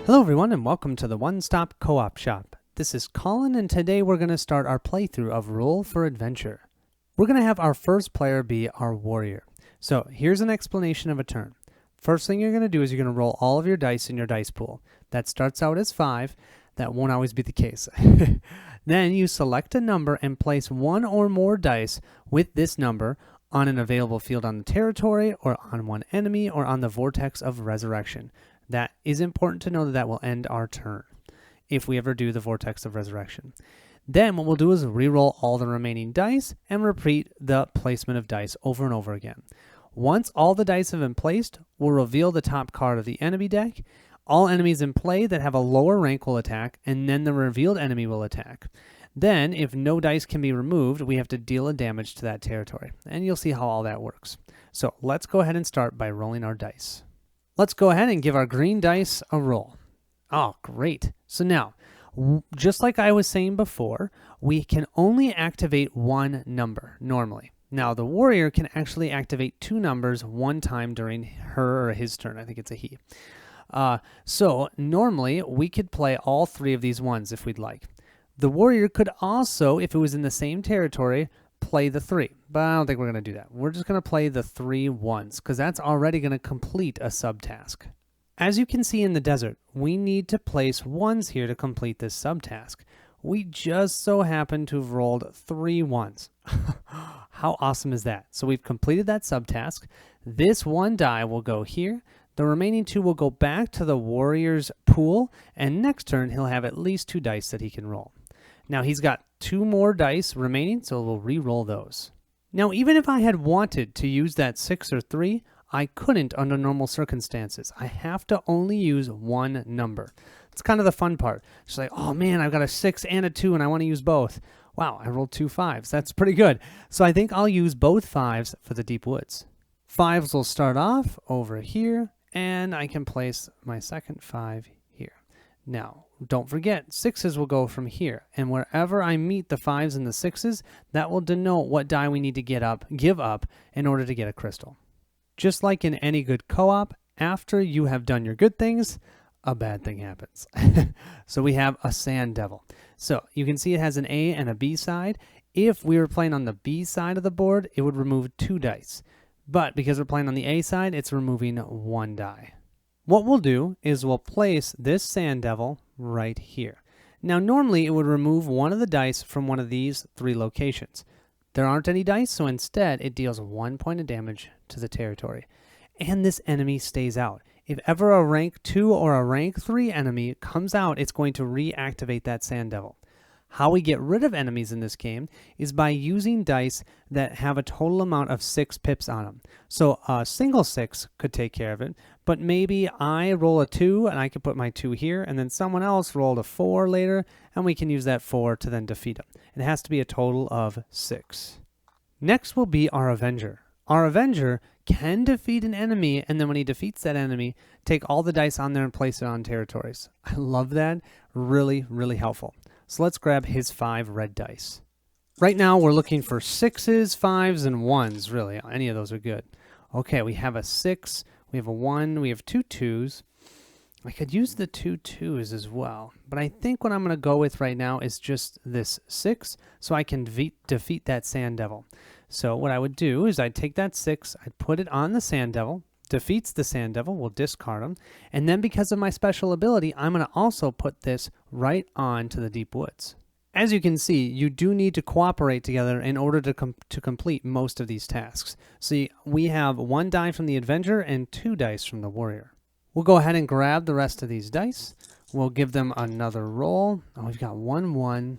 Hello everyone and welcome to the One Stop Co-op Shop. This is Colin and today we're going to start our playthrough of Roll for Adventure. We're going to have our first player be our warrior. So here's an explanation of a turn. First thing you're going to do is you're going to roll all of your dice in your dice pool. That starts out as 5. That won't always be the case. Then you select a number and place one or more dice with this number on an available field on the territory or on one enemy or on the vortex of resurrection. That is important to know that will end our turn if we ever do the Vortex of Resurrection. Then what we'll do is re-roll all the remaining dice and repeat the placement of dice over and over again. Once all the dice have been placed, we'll reveal the top card of the enemy deck. All enemies in play that have a lower rank will attack, and then the revealed enemy will attack. Then, if no dice can be removed, we have to deal a damage to that territory, and you'll see how all that works. So let's go ahead and start by rolling our dice. Let's go ahead and give our green dice a roll. Oh, great. So now, just like I was saying before, we can only activate one number normally. Now, the warrior can actually activate 2 numbers one time during her or his turn. I think it's a he. So normally, we could play all 3 of these ones if we'd like. The warrior could also, if it was in the same territory, play the 3, but I don't think we're going to do that. We're just going to play the 3 ones because that's already going to complete a subtask. As you can see in the desert, we need to place ones here to complete this subtask. We just so happen to have rolled 3 ones. How awesome is that? So we've completed that subtask. This 1 die will go here. The remaining 2 will go back to the warrior's pool, and next turn he'll have at least 2 dice that he can roll. Now he's got 2 more dice remaining, so we'll re-roll those. Now even if I had wanted to use that 6 or 3, I couldn't under normal circumstances. I have to only use 1 number. It's kind of the fun part. It's like, oh man, I've got a 6 and a 2 and I want to use both. Wow, I rolled 2 5s. That's pretty good. So I think I'll use both 5s for the deep woods. 5s will start off over here, and I can place my second 5 here. Now, don't forget, 6s will go from here, and wherever I meet the 5s and the 6s, that will denote what die we need to give up in order to get a crystal. Just like in any good co-op, after you have done your good things, a bad thing happens. So we have a sand devil. So you can see it has an A and a B side. If we were playing on the B side of the board, it would remove 2 dice. But because we're playing on the A side, it's removing 1 die. What we'll do is we'll place this sand devil right here. Now normally it would remove 1 of the dice from one of these 3 locations. There aren't any dice, so instead it deals 1 point of damage to the territory. And this enemy stays out. If ever a rank 2 or a rank 3 enemy comes out, it's going to reactivate that sand devil. How we get rid of enemies in this game is by using dice that have a total amount of 6 pips on them. So a single 6 could take care of it, but maybe I roll a 2 and I can put my 2 here, and then someone else rolled a 4 later, and we can use that 4 to then defeat them. It has to be a total of 6. Next will be our Avenger. Our Avenger can defeat an enemy, and then when he defeats that enemy, take all the dice on there and place it on territories. I love that. Really, really helpful. So let's grab his 5 red dice. Right now we're looking for 6s, 5s, and 1s, really. Any of those are good. Okay, we have a 6, we have a 1, we have 2 2s. I could use the 2 2s as well, but I think what I'm going to go with right now is just this 6, so I can defeat that sand devil. So what I would do is I'd take that 6, I'd put it on the sand devil, defeats the sand devil, we'll discard him, and then because of my special ability, I'm going to also put this right on to the deep woods. As you can see, you do need to cooperate together in order to complete most of these tasks. See, we have 1 die from the Avenger and 2 dice from the warrior. We'll go ahead and grab the rest of these dice. We'll give them another roll. Oh, we've got 1 1.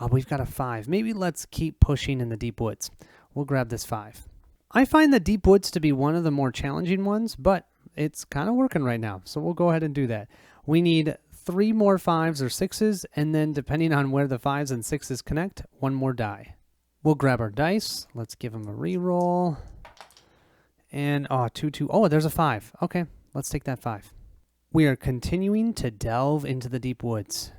Oh, we've got a 5. Maybe let's keep pushing in the deep woods. We'll grab this 5. I find the deep woods to be one of the more challenging ones, but it's kind of working right now, so we'll go ahead and do that. We need 3 more 5s or 6s, and then depending on where the 5s and 6s connect, 1 more die. We'll grab our dice. Let's give them a re-roll. And, 2 2. Oh, there's a 5. Okay, let's take that 5. We are continuing to delve into the deep woods.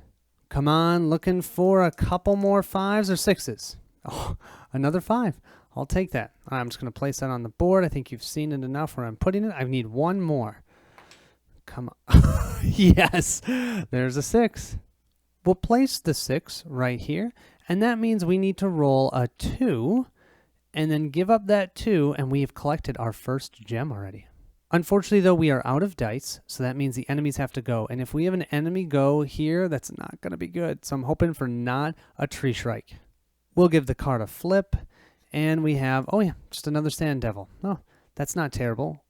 Come on, looking for a couple more 5s or 6s. Oh, another 5. I'll take that. I'm just going to place that on the board. I think you've seen it enough where I'm putting it. I need 1 more. Come on. Yes, there's a 6. We'll place the 6 right here, and that means we need to roll a 2 and then give up that 2, and we've collected our first gem already. Unfortunately, though, we are out of dice, so that means the enemies have to go. And if we have an enemy go here, that's not going to be good. So I'm hoping for not a tree shrike. We'll give the card a flip, and we have, oh yeah, just another sand devil. Oh, that's not terrible.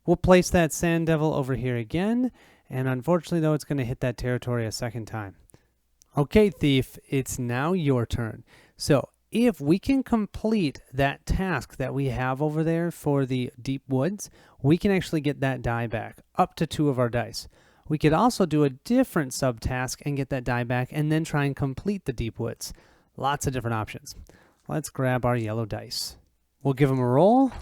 We'll place that sand devil over here again, and unfortunately, though, it's going to hit that territory a second time. Okay, Thief, it's now your turn. So if we can complete that task that we have over there for the deep woods, we can actually get that die back, up to 2 of our dice. We could also do a different subtask and get that die back and then try and complete the deep woods. Lots of different options. Let's grab our yellow dice. We'll give them a roll.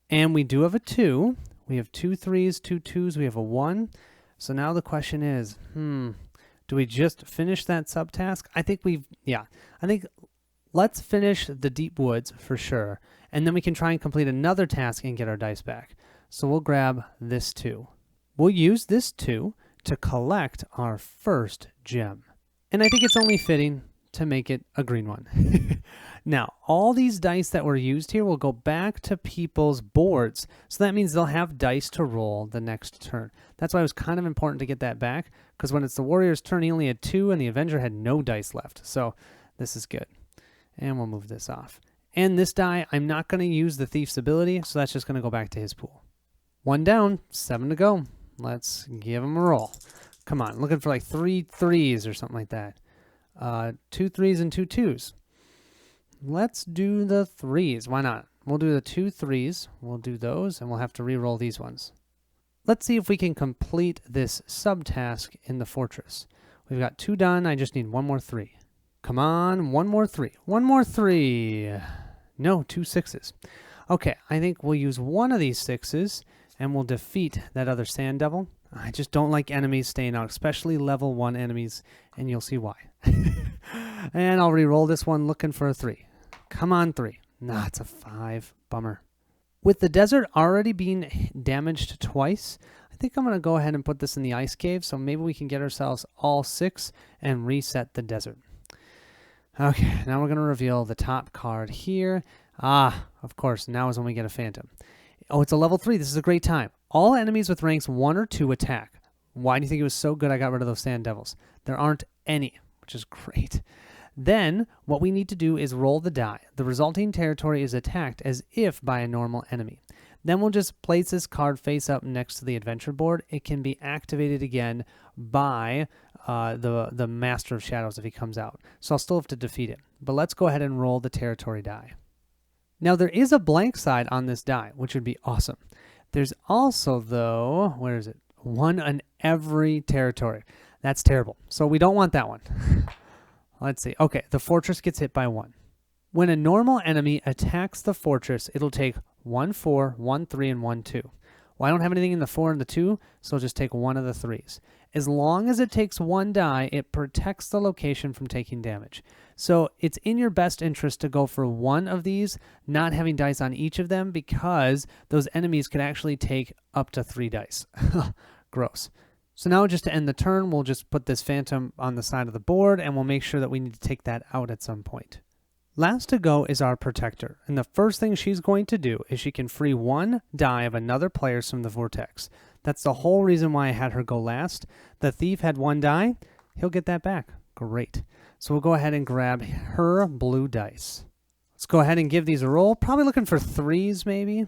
And we do have a 2. We have 2 3s, 2 2s, we have a 1. So now the question is, do we just finish that subtask? I think let's finish the deep woods for sure. And then we can try and complete another task and get our dice back. So we'll grab this 2. We'll use this 2 to collect our first gem. And I think it's only fitting to make it a green one. Now, all these dice that were used here will go back to people's boards. So that means they'll have dice to roll the next turn. That's why it was kind of important to get that back, because when it's the warrior's turn, he only had 2 and the Avenger had no dice left. So this is good. And we'll move this off. And this die, I'm not going to use the thief's ability, so that's just going to go back to his pool. 1 down, 7 to go. Let's give him a roll. Come on, looking for like 3 3s or something like that. 2 3s and 2 2s. Let's do the 3s. Why not? We'll do the 2 3s. We'll do those, and we'll have to re-roll these ones. Let's see if we can complete this subtask in the fortress. We've got 2 done. I just need 1 more 3. Come on, 1 more 3. 1 more 3. No, 2 6s. Okay, I think we'll use one of these 6s, and we'll defeat that other sand devil. I just don't like enemies staying out, especially level 1 enemies, and you'll see why. And I'll re-roll this one looking for a 3. Come on, 3. Nah, it's a 5. Bummer. With the desert already being damaged twice, I think I'm going to go ahead and put this in the ice cave, so maybe we can get ourselves all 6 and reset the desert. Okay, now we're going to reveal the top card here. Ah, of course, now is when we get a phantom. Oh, it's a level 3. This is a great time. All enemies with ranks 1 or 2 attack. Why do you think it was so good I got rid of those sand devils? There aren't any, which is great. Then, what we need to do is roll the die. The resulting territory is attacked as if by a normal enemy. Then we'll just place this card face up next to the adventure board. It can be activated again by the Master of Shadows if he comes out. So I'll still have to defeat it. But let's go ahead and roll the territory die. Now, there is a blank side on this die, which would be awesome. There's also, though, where is it? 1 on every territory. That's terrible. So we don't want that one. Let's see. Okay, the fortress gets hit by 1. When a normal enemy attacks the fortress, it'll take 1 4, 1 3, and 1 2. Well, I don't have anything in the 4 and the 2, so I'll just take 1 of the 3s. As long as it takes 1 die, it protects the location from taking damage. So it's in your best interest to go for 1 of these, not having dice on each of them, because those enemies could actually take up to 3 dice. Gross. So now just to end the turn, we'll just put this phantom on the side of the board, and we'll make sure that we need to take that out at some point. Last to go is our protector, and the first thing she's going to do is she can free 1 die of another player's from the vortex. That's the whole reason why I had her go last. The thief had 1 die. He'll get that back. Great. So we'll go ahead and grab her blue dice. Let's go ahead and give these a roll. Probably looking for 3s maybe,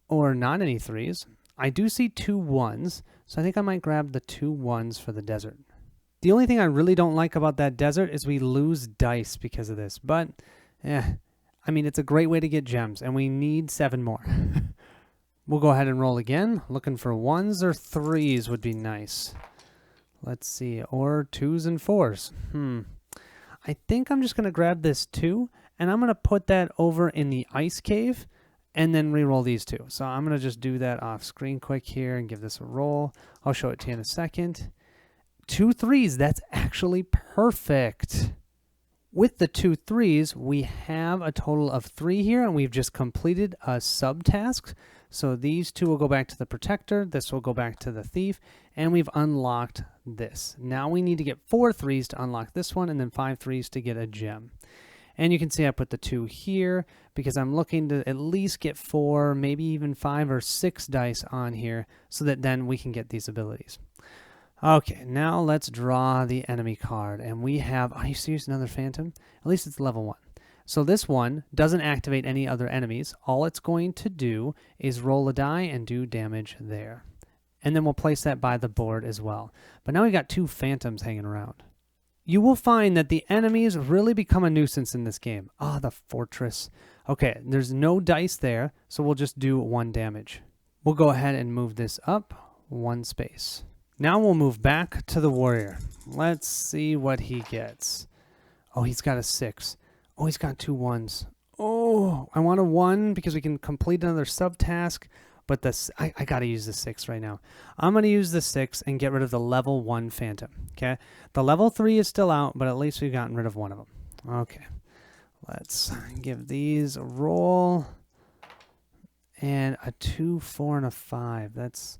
or not any 3s. I do see 2 1s, so I think I might grab the 2 1s for the desert. The only thing I really don't like about that desert is we lose dice because of this, but I mean, it's a great way to get gems, and we need 7 more. We'll go ahead and roll again. Looking for 1s or 3s would be nice. Let's see, or 2s and 4s. I think I'm just going to grab this 2, and I'm going to put that over in the ice cave, and then re-roll these 2. So I'm going to just do that off screen quick here and give this a roll. I'll show it to you in a second. 2 3s, that's actually perfect. With the 2 3s, we have a total of 3 here, and we've just completed a subtask. So these two will go back to the protector. This will go back to the thief. And we've unlocked this. Now we need to get 4 3s to unlock this one, and then 5 3s to get a gem. And you can see I put the 2 here because I'm looking to at least get 4, maybe even 5 or 6 dice on here so that then we can get these abilities. Okay, now let's draw the enemy card. And we have, are you serious, another phantom? At least it's level 1. So this one doesn't activate any other enemies. All it's going to do is roll a die and do damage there. And then we'll place that by the board as well. But now we got 2 phantoms hanging around. You will find that the enemies really become a nuisance in this game. Ah, the fortress. Okay, there's no dice there, so we'll just do 1 damage. We'll go ahead and move this up 1 space. Now we'll move back to the warrior. Let's see what he gets. Oh, he's got a 6. Oh, he's got 2 1s. Oh, I want a 1 because we can complete another subtask. But this, I got to use the 6 right now. I'm going to use the 6 and get rid of the level 1 phantom. Okay, the level 3 is still out, but at least we've gotten rid of one of them. Okay, let's give these a roll. And a 2, 4, and a 5. That's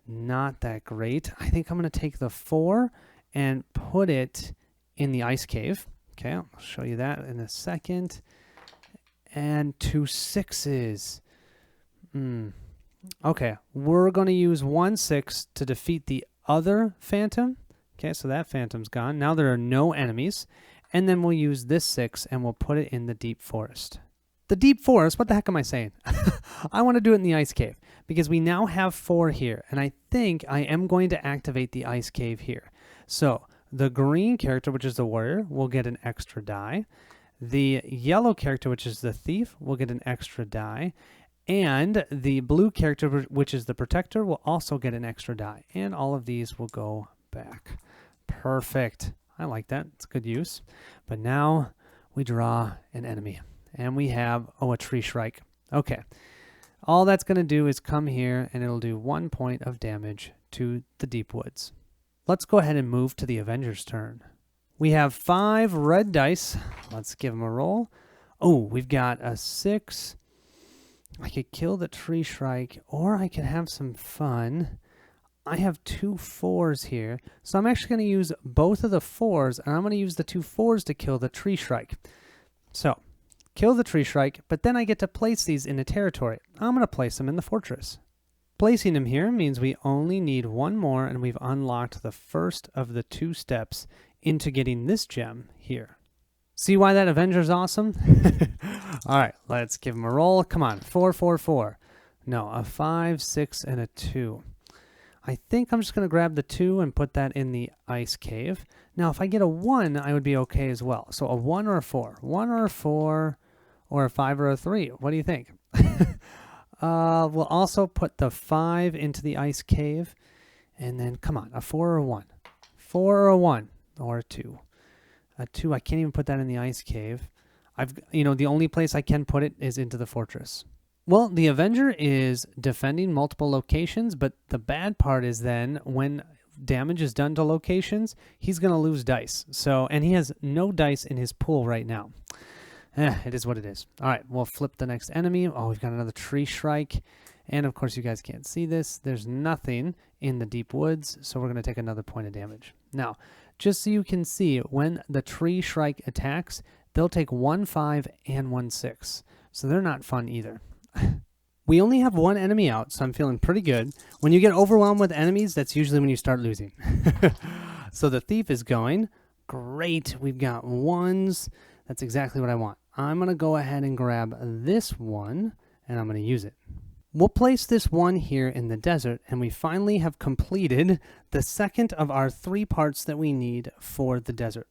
not that great. I think I'm going to take the 4 and put it in the ice cave. Okay, I'll show you that in a second. And 2 6s. Okay, we're going to use 1 6 to defeat the other phantom. Okay, so that phantom's gone. Now there are no enemies. And then we'll use this 6 and we'll put it in the deep forest. The deep forest, what the heck am I saying? I want to do it in the ice cave because we now have 4 here. And I think I am going to activate the ice cave here. So the green character, which is the warrior, will get an extra die. The yellow character, which is the thief, will get an extra die. And the blue character, which is the protector, will also get an extra die. And all of these will go back. Perfect. I like that. It's good use. But now we draw an enemy. And we have, oh, a tree shrike. Okay. All that's going to do is come here, and it'll do 1 point of damage to the deep woods. Let's go ahead and move to the Avenger's turn. We have 5 red dice. Let's give them a roll. Oh, we've got a 6. I could kill the tree shrike, or I could have some fun. I have 2 4s here, so I'm actually going to use both of the 4s, and I'm going to use the 2 4s to kill the tree shrike. So, kill the tree shrike, but then I get to place these in a territory. I'm going to place them in the fortress. Placing them here means we only need 1 more, and we've unlocked the first of the 2 steps into getting this gem here. See why that Avenger's awesome? All right, let's give him a roll. Come on, 4, 4, 4. No, a 5, 6, and a 2. I think I'm just going to grab the 2 and put that in the ice cave. Now, if I get a 1, I would be okay as well. So a 1 or a 4? 1 or a 4, or a 5 or a 3? What do you think? We'll also put the 5 into the ice cave. And then, come on, a 4 or a 1? 4 or a 1? Or a 2? A 2, I can't even put that in the ice cave. The only place I can put it is into the fortress. Well, the Avenger is defending multiple locations, but the bad part is then when damage is done to locations, he's going to lose dice. And he has no dice in his pool right now. It is what it is. All right, we'll flip the next enemy. Oh, we've got another tree shrike. And of course, you guys can't see this. There's nothing in the deep woods, so we're going to take another point of damage. Now, just so you can see, when the tree shrike attacks, they'll take 1 5 and 1 6. So they're not fun either. We only have 1 enemy out, so I'm feeling pretty good. When you get overwhelmed with enemies, that's usually when you start losing. So the thief is going. Great. We've got 1s. That's exactly what I want. I'm going to go ahead and grab this 1, and I'm going to use it. We'll place this 1 here in the desert, and we finally have completed the second of our 3 parts that we need for the desert.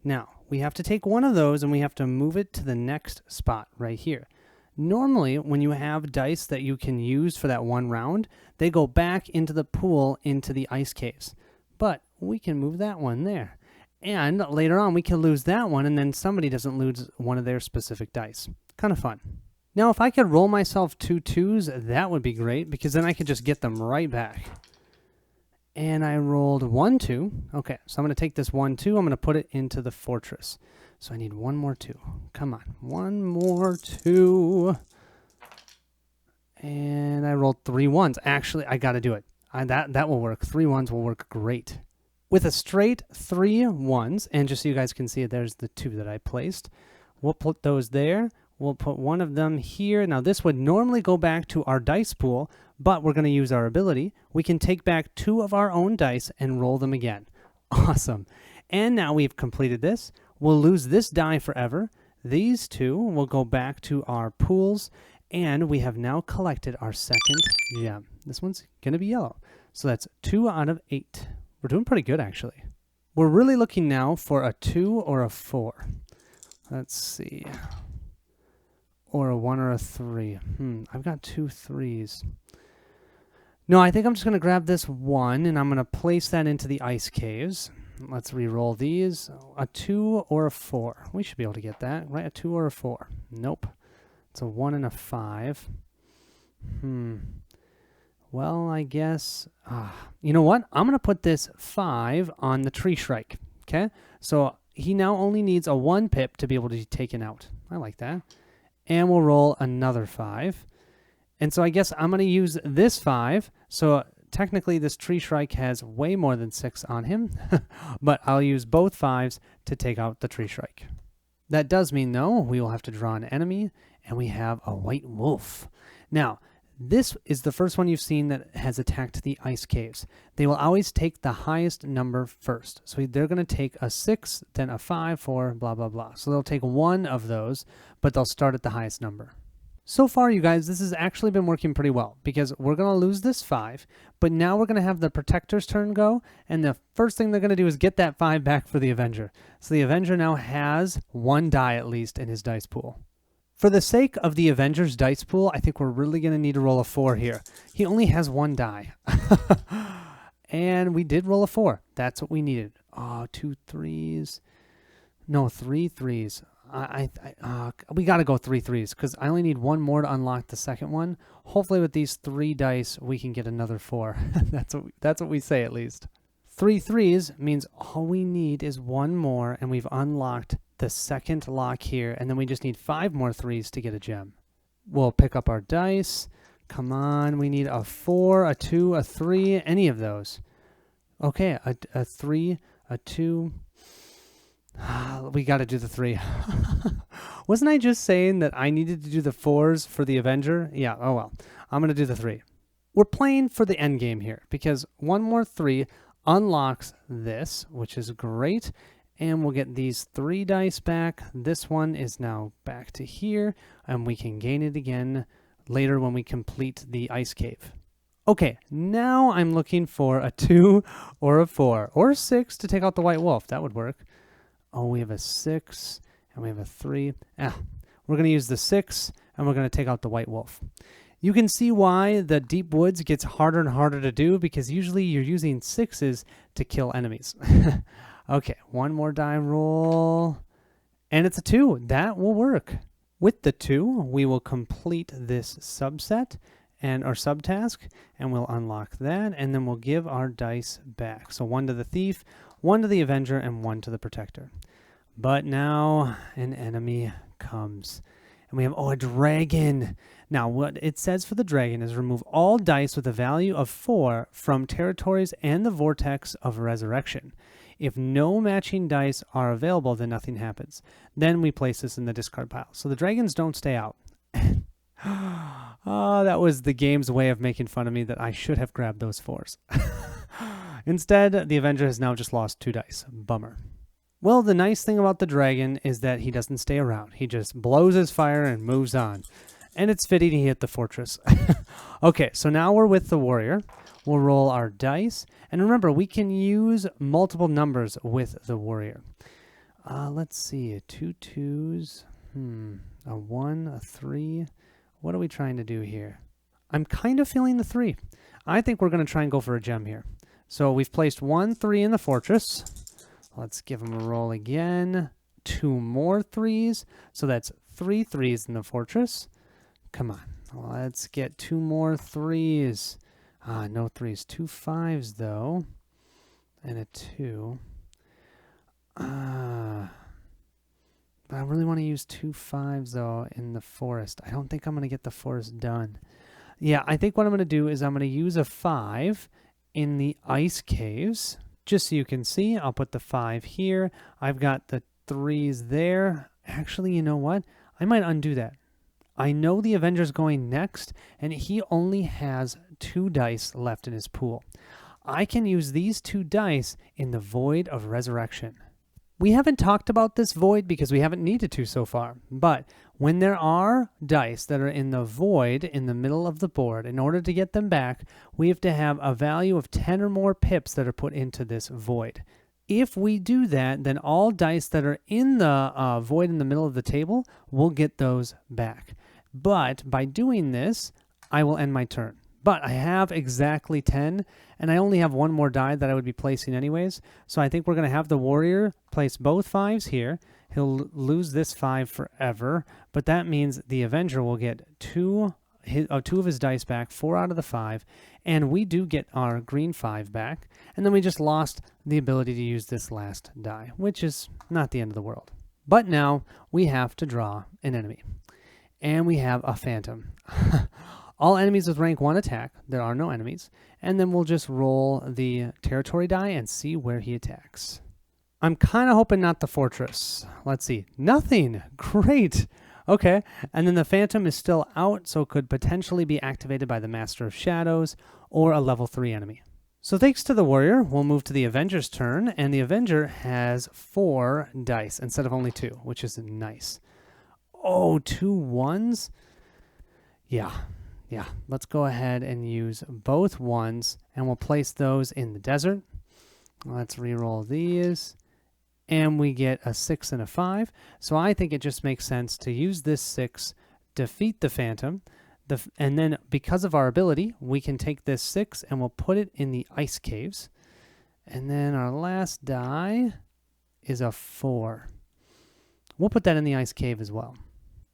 Now, we have to take one of those, and we have to move it to the next spot right here. Normally, when you have dice that you can use for that 1 round, they go back into the pool into the ice caves. But we can move that one there. And later on, we can lose that one, and then somebody doesn't lose one of their specific dice. Kind of fun. Now, if I could roll myself 2 2s, that would be great, because then I could just get them right back. And I rolled 1 2. Okay, so I'm going to take this 1 2. I'm going to put it into the fortress. So I need 1 more 2. Come on, 1 more 2. And I rolled 3 ones. Actually, I got to do it. That will work. 3 ones will work great. With a straight 3 ones, and just so you guys can see, there's the 2 that I placed. We'll put those there. We'll put one of them here. Now, this would normally go back to our dice pool, but we're going to use our ability. We can take back 2 of our own dice and roll them again. Awesome. And now we've completed this. We'll lose this die forever. These 2 will go back to our pools, and we have now collected our second gem. This one's going to be yellow. So that's 2 out of 8. We're doing pretty good, actually. We're really looking now for a 2 or a 4. Let's see. Or a 1 or a 3. I've got 2 3s. No, I think I'm just going to grab this 1, and I'm going to place that into the ice caves. Let's re-roll these. A 2 or a 4. We should be able to get that, right? A 2 or a 4. Nope. It's a 1 and a 5. Well, I guess... you know what? I'm going to put this 5 on the tree shrike. Okay? So he now only needs a 1 pip to be able to be taken out. I like that. And we'll roll another 5. And so I guess I'm going to use this 5. So technically this tree shrike has way more than 6 on him. But I'll use both 5s to take out the tree shrike. That does mean, though, we will have to draw an enemy. And we have a white wolf. Now, this is the first one you've seen that has attacked the ice caves. They will always take the highest number first. So they're going to take a 6, then a 5, 4, blah, blah, blah. So they'll take 1 of those, but they'll start at the highest number. So far, you guys, this has actually been working pretty well because we're going to lose this 5, but now we're going to have the Protector's turn go, and the first thing they're going to do is get that 5 back for the Avenger. So the Avenger now has 1 die at least in his dice pool. For the sake of the Avenger's dice pool, I think we're really going to need to roll a 4 here. He only has 1 die. And we did roll a 4. That's what we needed. Oh, 2 3s. No, 3 3s. We got to go 3 3s because I only need 1 more to unlock the second one. Hopefully with these 3 dice, we can get another 4. That's what we say at least. 3 3s means all we need is 1 more, and we've unlocked the second lock here, and then we just need 5 more 3s to get a gem. We'll pick up our dice. Come on, we need a 4, a 2, a 3, any of those. Okay, a 3, a 2. We got to do the 3. Wasn't I just saying that I needed to do the 4s for the Avenger? Yeah, oh well. I'm going to do the 3. We're playing for the end game here because 1 more 3 unlocks this, which is great. And we'll get these 3 dice back. This one is now back to here, and we can gain it again later when we complete the ice cave. Okay, now I'm looking for a 2 or a 4 or a 6 to take out the white wolf. That would work. Oh, we have a 6 and we have a 3. We're going to use the 6 and we're going to take out the white wolf. You can see why the deep woods gets harder and harder to do because usually you're using 6s to kill enemies. Okay, 1 more die roll, and it's a 2. That will work. With the 2, we will complete this subset and our subtask, and we'll unlock that, and then we'll give our dice back. So 1 to the thief, 1 to the Avenger, and 1 to the Protector. But now an enemy comes, and we have, a dragon. Now, what it says for the dragon is remove all dice with a value of 4 from territories and the vortex of resurrection. If no matching dice are available, then nothing happens. Then we place this in the discard pile. So the dragons don't stay out. Oh, that was the game's way of making fun of me that I should have grabbed those 4s. Instead, the Avenger has now just lost 2 dice. Bummer. Well, the nice thing about the dragon is that he doesn't stay around. He just blows his fire and moves on. And it's fitting he hit the fortress. Okay, so now we're with the warrior. We'll roll our dice. And remember, we can use multiple numbers with the warrior. Let's see, 2 2s, a 1, a 3. What are we trying to do here? I'm kind of feeling the 3. I think we're going to try and go for a gem here. So we've placed 1 3 in the fortress. Let's give him a roll again. 2 more 3s. So that's 3 3s in the fortress. Come on. Let's get 2 more 3s. No 3s. 2 5s, though. And a 2. I really want to use 2 5s, though, in the forest. I don't think I'm going to get the forest done. Yeah, I think what I'm going to do is I'm going to use a 5 in the ice caves. Just so you can see, I'll put the 5 here. I've got the 3s there. Actually, you know what? I might undo that. I know the Avenger's going next, and he only has 2 dice left in his pool. I can use these 2 dice in the Void of Resurrection. We haven't talked about this void because we haven't needed to so far, but when there are dice that are in the void in the middle of the board, in order to get them back, we have to have a value of 10 or more pips that are put into this void. If we do that, then all dice that are in the void in the middle of the table will get those back. But by doing this, I will end my turn. But I have exactly 10, and I only have 1 more die that I would be placing anyways. So I think we're going to have the warrior place both 5s here. He'll lose this 5 forever, but that means the Avenger will get 2 of his dice back, 4 out of the 5, and we do get our green 5 back. And then we just lost the ability to use this last die, which is not the end of the world. But now we have to draw an enemy. And we have a phantom. All enemies with rank 1 attack. There are no enemies. And then we'll just roll the territory die and see where he attacks. I'm kind of hoping not the fortress. Let's see. Nothing. Great. Okay. And then the phantom is still out, so it could potentially be activated by the Master of Shadows or a level 3 enemy. So thanks to the warrior, we'll move to the Avenger's turn. And the Avenger has 4 dice instead of only 2, which is nice. Oh, 2 1s? Yeah, let's go ahead and use both 1s, and we'll place those in the desert. Let's re-roll these, and we get a 6 and a 5. So I think it just makes sense to use this 6, defeat the phantom, and then because of our ability, we can take this 6 and we'll put it in the ice caves. And then our last die is a 4. We'll put that in the ice cave as well.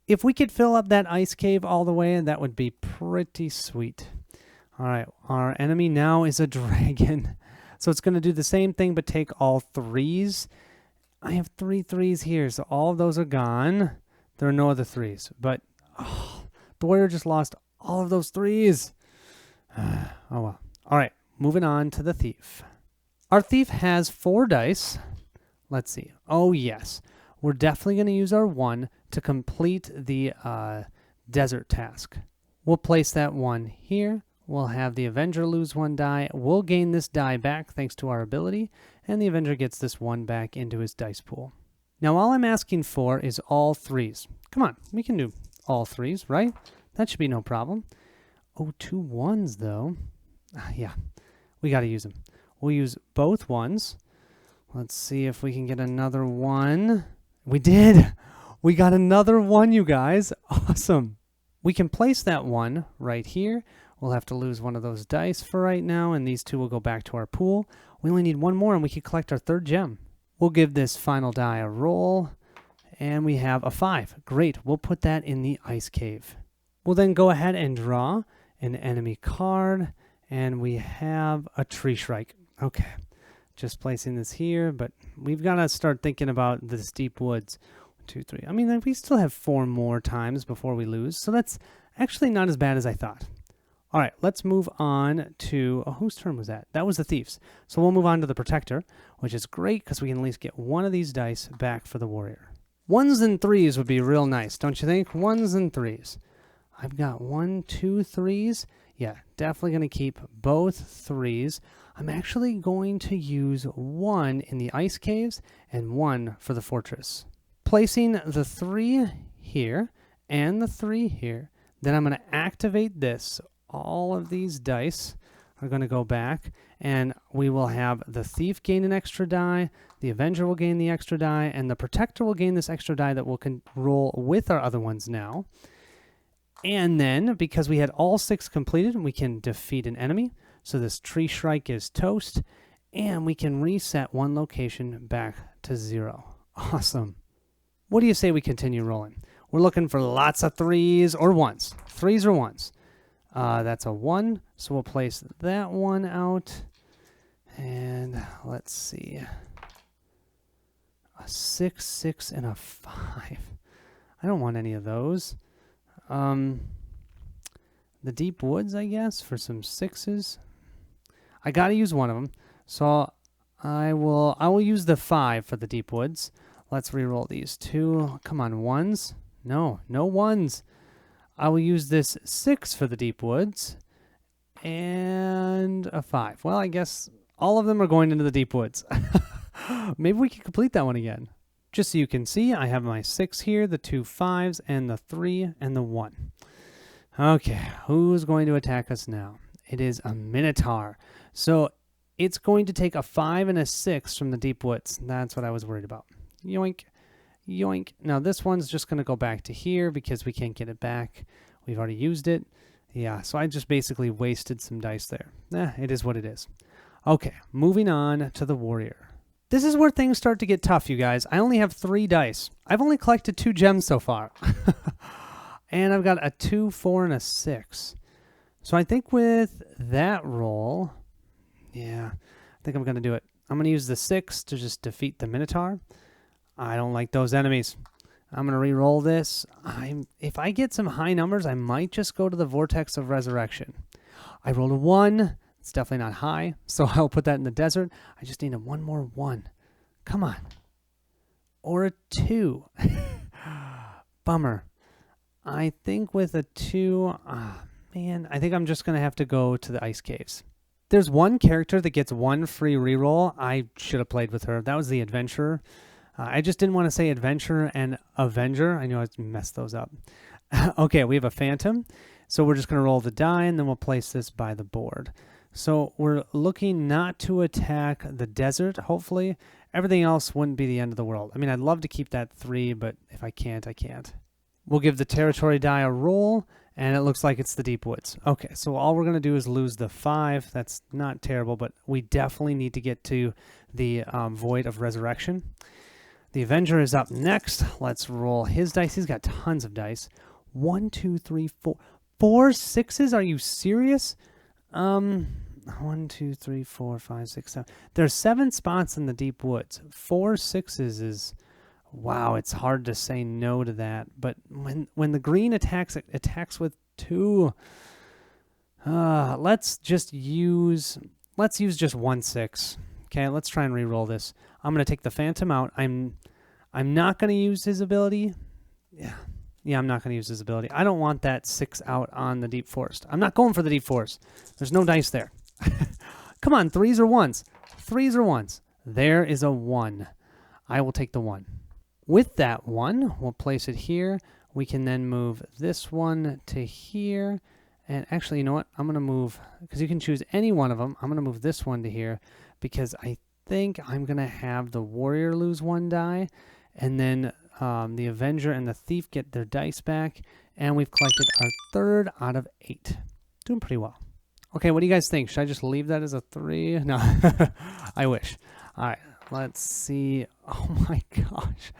If we could fill up that ice cave all the way, that would be pretty sweet. All right, our enemy now is a dragon. So it's going to do the same thing, but take all 3s. I have 3 3s here, so all of those are gone. There are no other 3s, but the warrior just lost all of those 3s. Oh, well. All right, moving on to the thief. Our thief has 4 dice. Let's see. Oh, yes. We're definitely going to use our 1 to complete the desert task. We'll place that 1 here. We'll have the Avenger lose 1 die. We'll gain this die back thanks to our ability, and the Avenger gets this 1 back into his dice pool. Now, all I'm asking for is all 3s. Come on, we can do all 3s, right? That should be no problem. Oh, 2 1s, though. Yeah, we got to use them. We'll use both 1s. Let's see if we can get another 1. We did! We got another 1, you guys. Awesome. We can place that 1 right here. We'll have to lose 1 of those dice for right now, and these 2 will go back to our pool. We only need 1 more, and we can collect our 3rd gem. We'll give this final die a roll, and we have a 5. Great. We'll put that in the ice cave. We'll then go ahead and draw an enemy card, and we have a tree shrike. Okay. Just placing this here, but we've got to start thinking about the steep woods. 1, 2, 3. I mean, we still have 4 more times before we lose, so that's actually not as bad as I thought. All right, let's move on to... Oh, whose turn was that? That was the thief's. So we'll move on to the protector, which is great because we can at least get 1 of these dice back for the warrior. 1s and 3s would be real nice, don't you think? 1s and 3s. I've got 1, 2 3s. Yeah, definitely going to keep both 3s. I'm actually going to use 1 in the ice caves and 1 for the fortress. Placing the 3 here and the 3 here, then I'm going to activate this. All of these dice are going to go back, and we will have the thief gain an extra die, the Avenger will gain the extra die, and the protector will gain this extra die that we'll roll with our other ones now. And then, because we had all 6 completed, we can defeat an enemy. So this tree shrike is toast, and we can reset 1 location back to 0. Awesome. What do you say we continue rolling? We're looking for lots of 3s or 1s. 3s or 1s. That's a 1, so we'll place that 1 out. And let's see. A 6, 6, and a 5. I don't want any of those. the deep woods, I guess, for some 6s. I got to use one of them. So I will use the 5 for the deep woods. Let's re-roll these 2. Come on, 1s. No 1s. I will use this 6 for the deep woods and a 5. Well, I guess all of them are going into the deep woods. Maybe we can complete that one again. Just so you can see, I have my 6 here, the 2 5s, and the 3 and the 1. Okay, who's going to attack us now? It is a Minotaur. So it's going to take a 5 and a 6 from the deep woods. That's what I was worried about. Yoink, yoink. Now this one's just going to go back to here because we can't get it back. We've already used it. Yeah, so I just basically wasted some dice there. It is what it is. Okay, moving on to the warrior. This is where things start to get tough, you guys. I only have 3 dice. I've only collected 2 gems so far. And I've got a 2, 4, and a 6. So I think with that roll, yeah, I think I'm going to do it. I'm going to use the 6 to just defeat the Minotaur. I don't like those enemies. I'm going to re-roll this. If I get some high numbers, I might just go to the Vortex of Resurrection. I rolled a 1. It's definitely not high, so I'll put that in the desert. I just need one more 1. Come on. Or a 2. Bummer. I think with a 2, man, I think I'm just going to have to go to the Ice Caves. There's one character that gets 1 free reroll. I should have played with her. That was the Adventurer. I just didn't want to say Adventurer and Avenger. I know I messed those up. Okay, we have a Phantom. So we're just going to roll the die, and then we'll place this by the board. So we're looking not to attack the desert, hopefully. Everything else wouldn't be the end of the world. I mean, I'd love to keep that 3, but if I can't, I can't. We'll give the territory die a roll, and it looks like it's the deep woods. Okay, so all we're going to do is lose the 5. That's not terrible, but we definitely need to get to the Void of Resurrection. The Avenger is up next. Let's roll his dice. He's got tons of dice. 1, 2, 3, 4. 4 6s? Are you serious? 1, 2, 3, 4, 5, 6, 7. There's 7 spots in the deep woods. 4 6s is, wow, it's hard to say no to that. But when the green attacks, it attacks with 2. Let's use just 1 6. Okay, let's try and re-roll this. I'm going to take the Phantom out. I'm not going to use his ability. Yeah, I'm not going to use his ability. I don't want that 6 out on the Deep Forest. I'm not going for the Deep Forest. There's no dice there. Come on, 3s or 1s. 3s or 1s. There is a 1. I will take the 1. With that 1, we'll place it here. We can then move this one to here. And actually, you know what? I'm going to move, because you can choose any one of them. I'm going to move this one to here because I think I'm going to have the warrior lose 1 die. And then the Avenger and the Thief get their dice back. And we've collected our 3rd out of 8. Doing pretty well. Okay, what do you guys think? Should I just leave that as a 3? No, I wish. All right, let's see. Oh my gosh.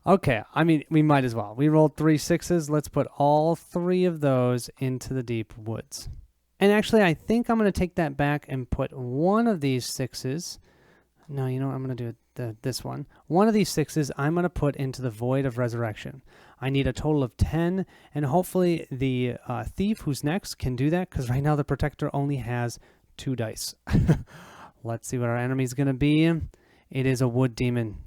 Okay, I mean, we might as well. We rolled 3 6s. Let's put all 3 of those into the deep woods. And actually, I think I'm going to take that back and put one of these 6s. No, you know what? I'm going to do this one. One of these 6s I'm going to put into the Void of Resurrection. I need a total of 10, and hopefully the Thief, who's next, can do that, because right now the Protector only has 2 dice. Let's see what our enemy's going to be. It is a Wood Demon.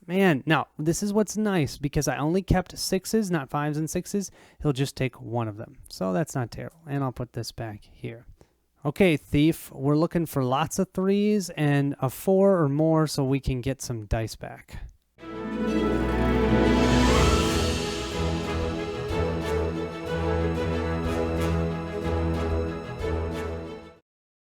Man, now, this is what's nice, because I only kept 6s, not 5s and 6s. He'll just take one of them, so that's not terrible. And I'll put this back here. Okay, Thief, we're looking for lots of 3s and a 4 or more so we can get some dice back.